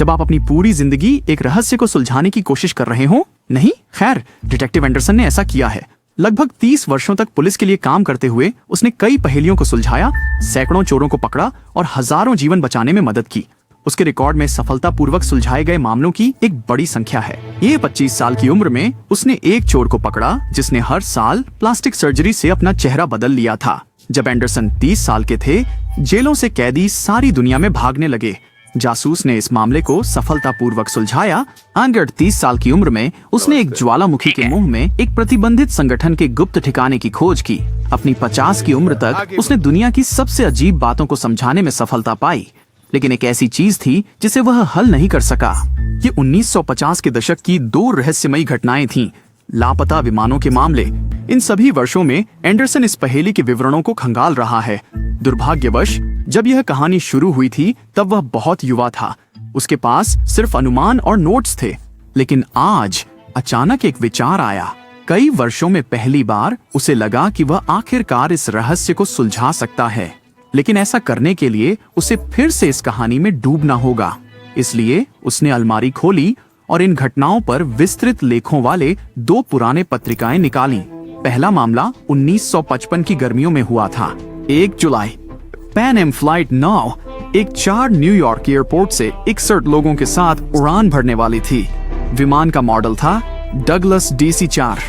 जब आप अपनी पूरी जिंदगी एक रहस्य को सुलझाने की कोशिश कर रहे हो? नहीं, खैर, डिटेक्टिव एंडरसन ने ऐसा किया है। लगभग 30 वर्षों तक पुलिस के लिए काम करते हुए उसने कई पहेलियों को सुलझाया, सैकड़ों चोरों को पकड़ा और हजारों जीवन बचाने में मदद की। उसके रिकॉर्ड में सफलतापूर्वक सुलझाए गए मामलों की एक बड़ी संख्या है। ये 25 साल की उम्र में उसने एक चोर को पकड़ा जिसने हर साल प्लास्टिक सर्जरी से अपना चेहरा बदल लिया था। जब एंडरसन 30 साल के थे, जेलों से कैदी सारी दुनिया में भागने लगे। जासूस ने इस मामले को सफलतापूर्वक सुलझाया। अंगर 30 साल की उम्र में उसने एक ज्वालामुखी के मुंह में एक प्रतिबंधित संगठन के गुप्त ठिकाने की खोज की। अपनी 50 की उम्र तक उसने दुनिया की सबसे अजीब बातों को समझाने में सफलता पाई, लेकिन एक ऐसी चीज थी जिसे वह हल नहीं कर सका। ये 1950 के दशक की 2 रहस्यमयी घटनाएं थीं। लापता विमानों के मामले। इन सभी वर्षों में एंडरसन इस पहेली के विवरणों को खंगाल रहा है। दुर्भाग्यवश जब यह कहानी शुरू हुई थी तब वह बहुत युवा था। उसके पास सिर्फ अनुमान और नोट्स थे। लेकिन आज अचानक एक विचार आया। कई वर्षों में पहली बार उसे लगा कि वह आखिरकार इस रहस्य को सुलझा सकता है। लेकिन ऐसा करने के लिए उसे फिर से इस कहानी में डूबना होगा। इसलिए उसने अलमारी खोली और इन घटनाओं पर विस्तृत लेखों वाले 2 पुराने पत्रिकाएं निकाली। पहला मामला 1955 की गर्मियों में हुआ था। 1 जुलाई, पैन एम फ्लाइट 9 एक 4 न्यूयॉर्क एयरपोर्ट से 61 लोगों के साथ उड़ान भरने वाली थी। विमान का मॉडल था डगलस DC-4।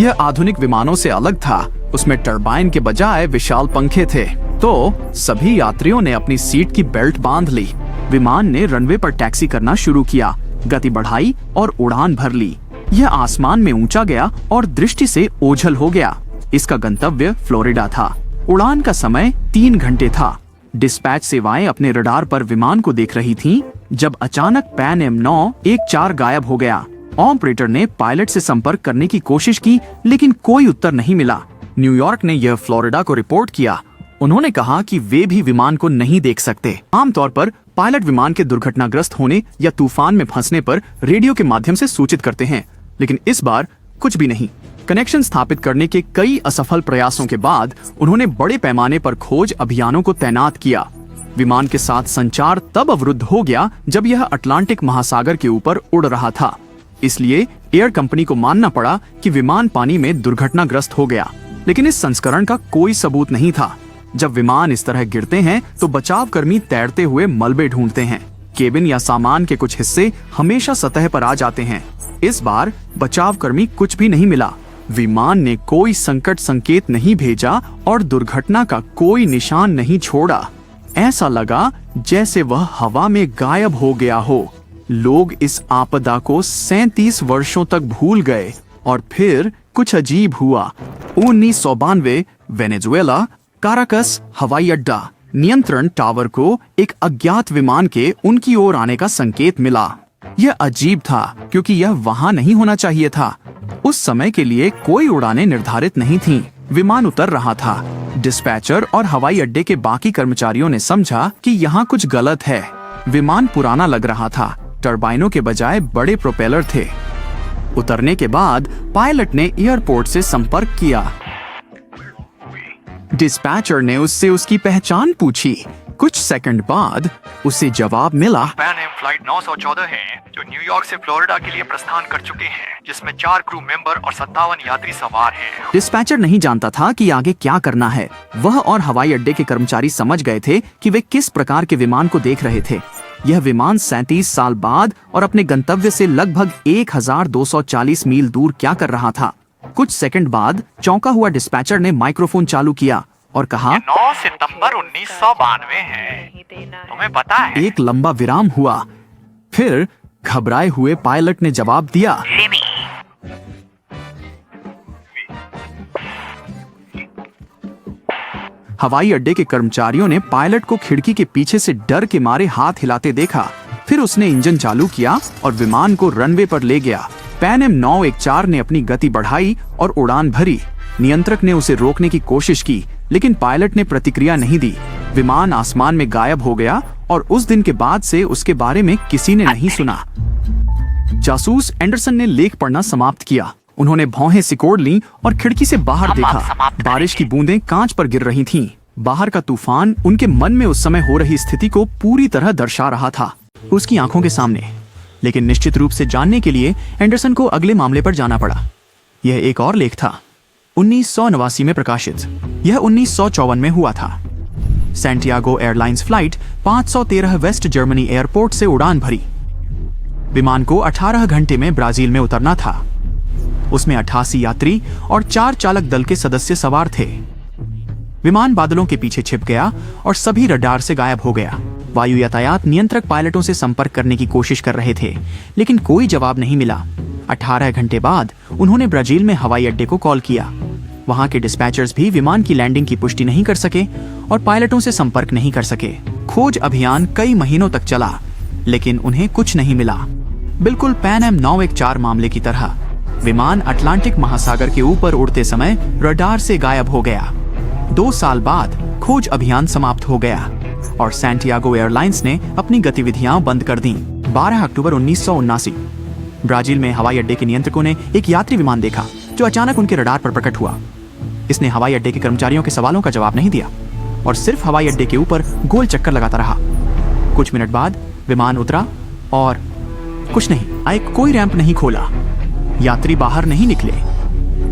यह आधुनिक विमानों से अलग था। उसमें टरबाइन के बजाय विशाल पंखे थे। तो सभी यात्रियों ने अपनी सीट की बेल्ट बांध ली। विमान ने रनवे पर टैक्सी करना शुरू किया, गति बढ़ाई और उड़ान भर ली। यह आसमान में ऊंचा गया और दृष्टि से ओझल हो गया। इसका गंतव्य फ्लोरिडा था। उड़ान का समय 3 घंटे था। डिस्पैच सेवाएं अपने रडार पर विमान को देख रही थीं, जब अचानक पैन एम 9 एक 4 गायब हो गया। ऑपरेटर ने पायलट से संपर्क करने की कोशिश की, लेकिन कोई उत्तर नहीं मिला। न्यूयॉर्क ने यह फ्लोरिडा को रिपोर्ट किया। उन्होंने कहा कि वे भी विमान को नहीं देख सकते। आमतौर पर पायलट विमान के दुर्घटनाग्रस्त होने या तूफान में फंसने पर रेडियो के माध्यम से सूचित करते हैं, लेकिन इस बार कुछ भी नहीं। कनेक्शन स्थापित करने के कई असफल प्रयासों के बाद उन्होंने बड़े पैमाने पर खोज अभियानों को तैनात किया। विमान के साथ संचार तब अवरुद्ध हो गया जब यह अटलांटिक महासागर के ऊपर उड़ रहा था। इसलिए एयर कंपनी को मानना पड़ा कि विमान पानी में दुर्घटनाग्रस्त हो गया। लेकिन इस संस्करण का कोई सबूत नहीं था। जब विमान इस तरह गिरते हैं तो बचाव कर्मी तैरते हुए मलबे ढूंढते हैं। केबिन या सामान के कुछ हिस्से हमेशा सतह पर आ जाते हैं। इस बार बचाव कर्मी कुछ भी नहीं मिला। विमान ने कोई संकट संकेत नहीं भेजा और दुर्घटना का कोई निशान नहीं छोड़ा। ऐसा लगा जैसे वह हवा में गायब हो गया हो। लोग इस आपदा को 37 वर्षों तक भूल गए और फिर कुछ अजीब हुआ। 1992 वेनेजुएला, काराकस हवाई अड्डा। नियंत्रण टावर को एक अज्ञात विमान के उनकी ओर आने का संकेत मिला। यह अजीब था क्योंकि यह वहां नहीं होना चाहिए था। उस समय के लिए कोई उड़ानें निर्धारित नहीं थीं। विमान उतर रहा था। डिस्पैचर और हवाई अड्डे के बाकी कर्मचारियों ने समझा कि यहाँ कुछ गलत है। विमान पुराना लग रहा था। टरबाइनों के बजाय बड़े प्रोपेलर थे। उतरने के बाद पायलट ने एयरपोर्ट से संपर्क किया। डिस्पैचर ने उससे उसकी पहचान पूछी। कुछ सेकंड बाद उसे जवाब मिला। पैन एम फ्लाइट 914 है जो न्यूयॉर्क से फ्लोरिडा के लिए प्रस्थान कर चुके हैं, जिसमें 4 क्रू मेंबर और 57 यात्री सवार हैं। डिस्पैचर नहीं जानता था कि आगे क्या करना है। वह और हवाई अड्डे के कर्मचारी समझ गए थे कि वे किस प्रकार के विमान को देख रहे थे। यह विमान 37 साल बाद और अपने गंतव्य से लगभग 1240 मील दूर क्या कर रहा था। कुछ सेकंड बाद चौंका हुआ डिस्पैचर ने माइक्रोफोन चालू किया और कहा, 9 सितंबर 1992 है, तुम्हें पता है? एक लंबा विराम हुआ। फिर घबराए हुए पायलट ने जवाब दिया, हवाई अड्डे के कर्मचारियों ने पायलट को खिड़की के पीछे से डर के मारे हाथ हिलाते देखा। फिर उसने इंजन चालू किया और विमान को रनवे पर ले गया। पैन एम 914 ने अपनी गति बढ़ाई और उड़ान भरी। नियंत्रक ने उसे रोकने की कोशिश की, लेकिन पायलट ने प्रतिक्रिया नहीं दी। विमान आसमान में गायब हो गया और उस दिन के बाद से उसके बारे में किसी ने नहीं सुना। जासूस एंडरसन ने लेख पढ़ना समाप्त किया। उन्होंने भौहें सिकोड़ लीं और खिड़की से बाहर देखा। बारिश की बूंदें कांच पर गिर रही थीं। बाहर का तूफान उनके मन में उस समय हो रही स्थिति को पूरी तरह दर्शा रहा था। उसकी आंखों के सामने। लेकिन निश्चित रूप से जानने के लिए एंडरसन को अगले मामले पर जाना पड़ा। यह एक और लेख था, 1989 में प्रकाशित। यह 1954 में हुआ था। Santiago airlines flight 513 West Germany airport से उड़ान भरी। विमान को 18 घंटे में ब्राजील में उतरना था। उसमें 88 यात्री और 4 चालक दल के सदस्य सवार थे। विमान बादलों के पीछे छिप गया और सभी रडार से गायब हो गया। वायु यातायात नियंत्रक पायलटों से संपर्क करने की कोशिश कर रहे थे, लेकिन कोई जवाब नहीं मिला। 18 घंटे बाद उन्होंने ब्राजील में हवाई अड्डे को कॉल किया। वहां के डिस्पैचर्स भी विमान की लैंडिंग की पुष्टि नहीं कर सके और पायलटों से संपर्क नहीं कर सके। खोज अभियान कई महीनों तक चला, लेकिन उन्हें कुछ नहीं मिला। बिल्कुल पैन एम 914 मामले की तरह विमान अटलांटिक महासागर के ऊपर उड़ते समय रडार से गायब हो गया। 2 साल बाद खोज अभियान समाप्त हो गया और सैंटियागो एयरलाइंस ने अपनी गतिविधियां बंद कर दी। 12 अक्टूबर 1979 ब्राजील में हवाई अड्डे के नियंत्रकों ने एक यात्री विमान देखा जो अचानक उनके रडार पर प्रकट हुआ। इसने हवाई अड्डे के कर्मचारियों के सवालों का जवाब नहीं दिया और सिर्फ हवाई अड्डे के ऊपर गोल चक्कर लगाता रहा। कुछ मिनट बाद विमान उतरा और कुछ नहीं, कोई रैंप नहीं खोला, यात्री बाहर नहीं निकले,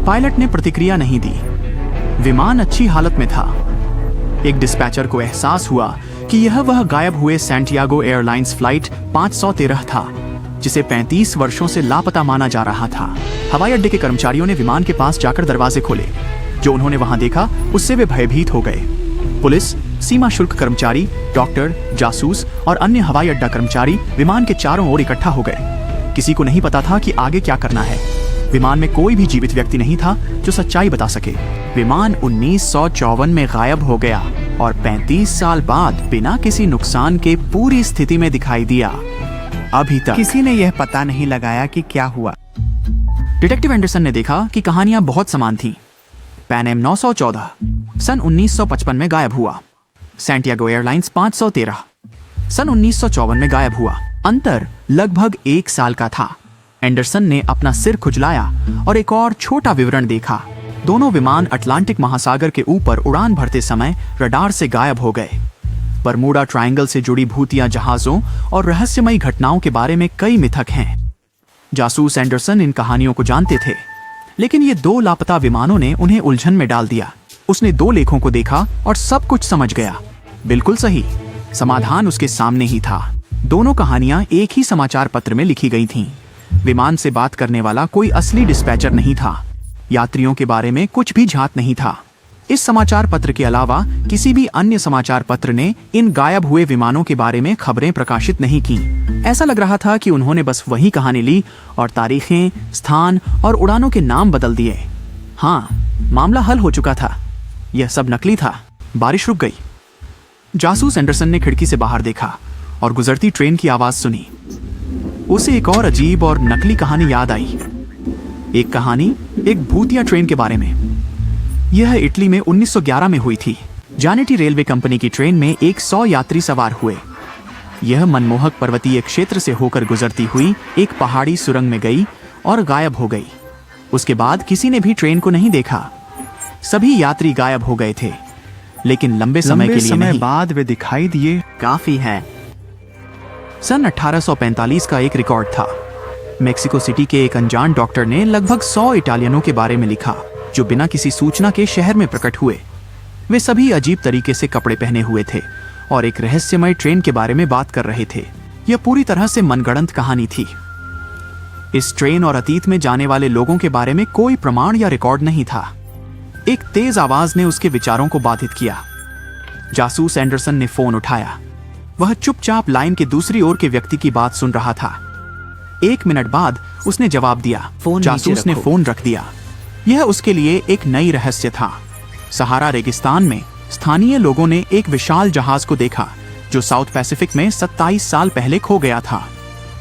पायलट ने प्रतिक्रिया नहीं दी। विमान अच्छी हालत में था। एक डिस्पैचर को एहसास हुआ कि यह वह गायब हुए सैंटियागो एयरलाइंस फ्लाइट 513 था, जिसे 35 वर्षों से लापता माना जा रहा था। हवाई अड्डे के कर्मचारियों ने विमान के पास जाकर दरवाजे खोले। जो उन्होंने वहां देखा उससे वे भयभीत हो गए। पुलिस, सीमा शुल्क कर्मचारी, डॉक्टर, जासूस और अन्य हवाई अड्डा कर्मचारी विमान के चारों ओर इकट्ठा हो गए। किसी को नहीं पता था कि आगे क्या करना है। विमान में कोई भी जीवित व्यक्ति नहीं था जो सच्चाई बता सके। विमान 1954 में गायब हो गया और 35 साल बाद बिना किसी नुकसान के पूरी स्थिति में दिखाई दिया। अभी तक किसी ने यह पता नहीं लगाया कि क्या हुआ। डिटेक्टिव एंडरसन ने देखा कि कहानियां बहुत समान थीं। पैन एम 914 सन 1955 में गायब हुआ। सैंटियागो एयरलाइंस 513 सन 1954 में गायब हुआ। अंतर लगभग 1 साल का था। एंडरसन ने अपना सिर खुजलाया और एक और छोटा विवरण देखा। दोनों विमान अटलांटिक महासागर के ऊपर उड़ान भरते समय रडार से गायब हो गए। बरमूडा ट्रायंगल से जुड़ी भूतिया जहाजों और रहस्यमयी घटनाओं के बारे में कई मिथक हैं। जासूस एंडरसन इन कहानियों को जानते थे, लेकिन ये 2 लापता विमानों ने उन्हें उलझन में डाल दिया। उसने 2 लेखों को देखा और सब कुछ समझ गया। बिल्कुल सही, समाधान उसके सामने ही था। दोनों कहानियां एक ही समाचार पत्र में लिखी गई थीं। विमान से बात करने वाला कोई असली डिस्पैचर नहीं था। यात्रियों के बारे में कुछ भी झात नहीं था। इस समाचार पत्र के अलावा किसी भी अन्य समाचार पत्र ने इन गायब हुए विमानों के बारे में खबरें प्रकाशित नहीं की। ऐसा लग रहा था कि उन्होंने बस वही कहानी ली और तारीखें, स्थान और उड़ानों के नाम बदल दिए। हाँ, मामला हल हो चुका था। यह सब नकली था। बारिश रुक गई। जासूस एंडरसन ने खिड़की से बाहर देखा और गुजरती ट्रेन की आवाज सुनी। उसे एक और अजीब और नकली कहानी याद आई। एक कहानी एक भूतिया ट्रेन के बारे में। यह इटली में 1911 में हुई थी। जानेटी रेलवे कंपनी की ट्रेन में 100 यात्री सवार हुए। यह मनमोहक पर्वतीय क्षेत्र से होकर गुजरती हुई एक पहाड़ी सुरंग में गई और गायब हो गई। उसके बाद किसी ने भी ट्रेन को नहीं देखा। सभी यात्री गायब हो गए थे, लेकिन लंबे समय के लिए नहीं। बाद वे दिखाई दिए। काफी है। सन 1845 का एक रिकॉर्ड था। मेक्सिको सिटी के एक अनजान डॉक्टर ने लगभग 100 इटालियनों के बारे में लिखा जो बिना किसी सूचना के शहर में प्रकट हुए। वे सभी अजीब तरीके से कपड़े पहने हुए थे और एक रहस्यमय ट्रेन के बारे में बात कर रहे थे। यह पूरी तरह से मनगढ़ंत कहानी थी। इस ट्रेन और अतीत में जाने वाले लोगों के बारे में कोई प्रमाण या रिकॉर्ड नहीं था। एक तेज आवाज ने उसके विचारों को बाधित किया। जासूस एंडरसन ने फोन उठाया। वह चुपचाप लाइन के दूसरी ओर के व्यक्ति की बात सुन रहा था। 1 मिनट बाद उसने जवाब दिया। जासूस ने फोन रख दिया। यह उसके लिए एक नई रहस्य था। सहारा रेगिस्तान में स्थानीय लोगों ने एक विशाल जहाज को देखा जो साउथ पैसिफिक में 27 साल पहले खो गया था।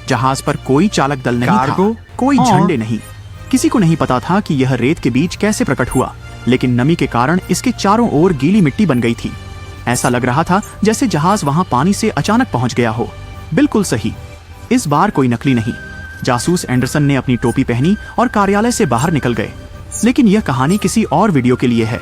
जहाज पर कोई चालक दल नहीं था, कोई झंडे नहीं। किसी को नहीं पता था कि यह रेत के बीच कैसे प्रकट हुआ, लेकिन नमी के कारण इसके चारों ओर गीली मिट्टी बन गई थी। ऐसा लग रहा था जैसे जहाज वहां पानी से अचानक पहुंच गया हो। बिल्कुल सही, इस बार कोई नकली नहीं। जासूस एंडरसन ने अपनी टोपी पहनी और कार्यालय से बाहर निकल गए। लेकिन यह कहानी किसी और वीडियो के लिए है।